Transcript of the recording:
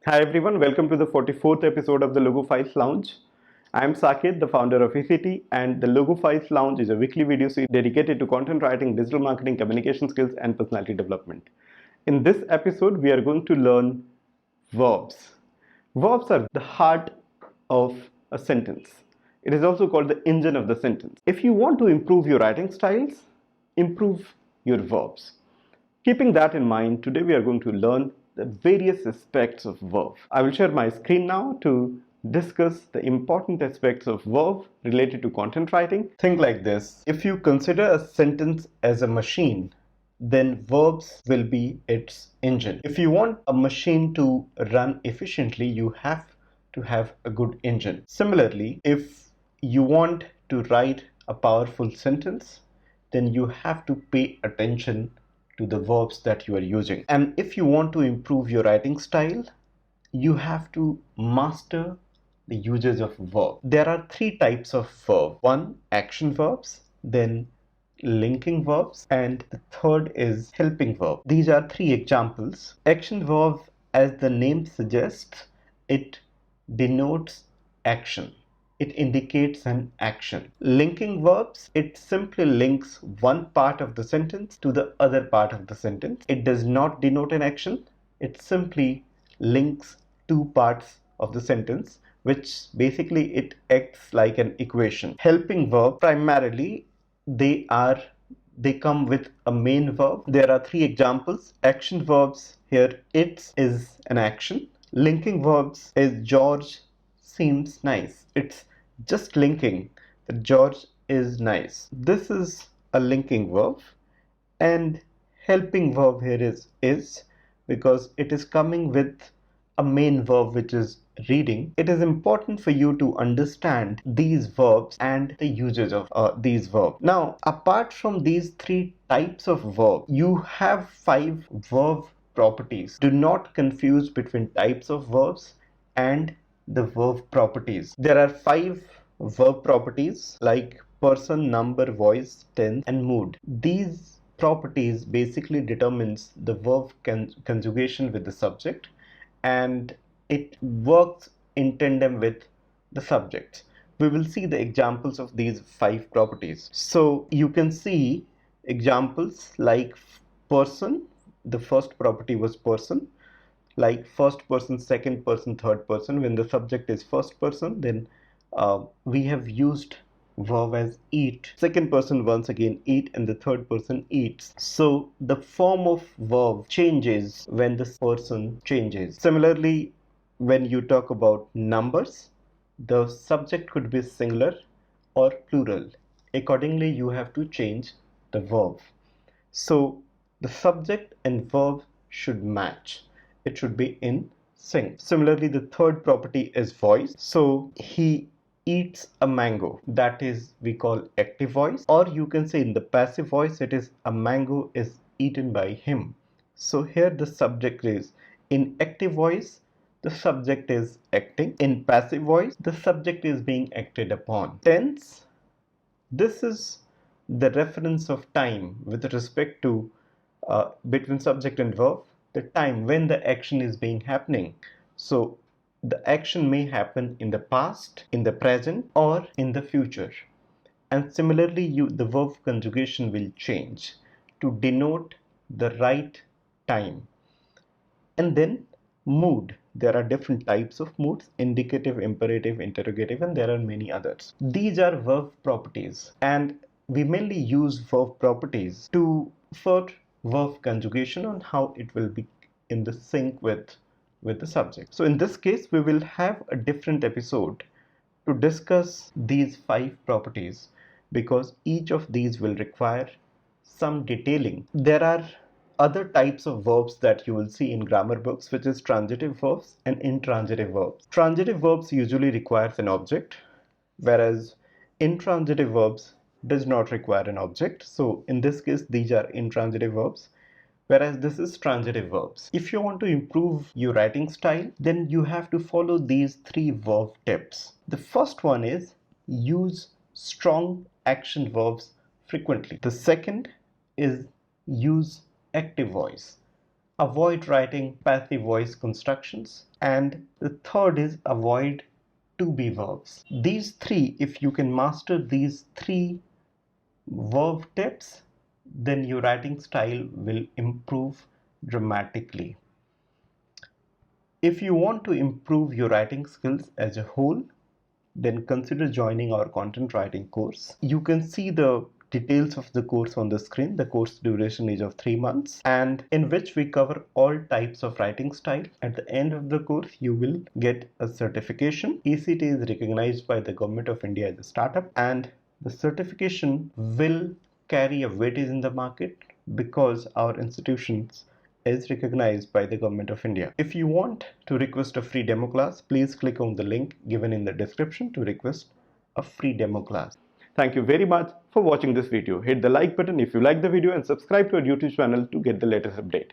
Hi everyone, welcome to the 44th episode of the Logophile Lounge. I am Saket, the founder of ECT, and the Logophile Lounge is a weekly video series dedicated to content writing, digital marketing, communication skills, and personality development. In this episode, we are going to learn verbs. Verbs are the heart of a sentence. It is also called the engine of the sentence. If you want to improve your writing styles, improve your verbs. Keeping that in mind, today we are going to learn the various aspects of verb. I will share my screen now to discuss the important aspects of verb related to content writing. Think like this: if you consider a sentence as a machine, then verbs will be its engine. If you want a machine to run efficiently, you have to have a good engine. Similarly, if you want to write a powerful sentence, then you have to pay attention to the verbs that you are using. And if you want to improve your writing style, you have to master the usage of verb. There are three types of verb. One, action verbs, then linking verbs, and the third is helping verb. These are three examples. Action verb, as the name suggests, it denotes action. It indicates an action. Linking verbs, it simply links one part of the sentence to the other part of the sentence. It does not denote an action. It simply links two parts of the sentence, which basically it acts like an equation. Helping verb, primarily they come with a main verb. There are three examples. Action verbs, here it is an action. Linking verbs is George seems nice. It's just linking that George is nice. This is a linking verb. And helping verb here is because it is coming with a main verb, which is reading. It is important for you to understand these verbs and the usage of these verbs. Now, apart from these three types of verb, you have 5 verb properties. Do not confuse between types of verbs and the verb properties. There are 5 verb properties like person, number, voice, tense, and mood. These properties basically determines the verb conjugation with the subject, and it works in tandem with the subject. We will see the examples of these 5 properties. So you can see examples like person. The first property was person, like first person, second person, third person. When the subject is first person, then we have used verb as eat. Second person, once again, eat, and the third person eats. So the form of verb changes when the person changes. Similarly, when you talk about numbers, the subject could be singular or plural. Accordingly, you have to change the verb. So the subject and verb should match. It should be in sync. Similarly, the third property is voice. So he eats a mango. That is, we call active voice. Or you can say in the passive voice, it is a mango is eaten by him. So here the subject is in active voice, the subject is acting. In passive voice, the subject is being acted upon. Tense, this is the reference of time with respect to between subject and verb, the time when the action is being happening. So the action may happen in the past, in the present, or in the future. And similarly, the verb conjugation will change to denote the right time. And then mood. There are different types of moods: indicative, imperative, interrogative, and there are many others. These are verb properties, and we mainly use verb properties to for verb conjugation on how it will be in the sync with the subject. So in this case, we will have a different episode to discuss these 5 properties, because each of these will require some detailing. There are other types of verbs that you will see in grammar books, which is transitive verbs and intransitive verbs. Transitive verbs usually requires an object, whereas intransitive verbs does not require an object. So in this case, these are intransitive verbs, whereas this is transitive verbs. If you want to improve your writing style, then you have to follow these 3 verb tips. The first one is use strong action verbs frequently. The second is use active voice. avoid writing passive voice constructions, and the third is avoid to be verbs. These three, if you can master these three verb tips, then your writing style will improve dramatically. If you want to improve your writing skills as a whole, then consider joining our content writing course. You can see the details of the course on the screen. The course duration is of 3 months, and in which we cover all types of writing style. At the end of the course, you will get a certification. ECT is recognized by the Government of India as a startup, and the certification will carry a weightage in the market because our institutions is recognized by the Government of India. If you want to request a free demo class, please click on the link given in the description to request a free demo class. Thank you very much for watching this video. Hit the like button if you like the video and subscribe to our YouTube channel to get the latest update.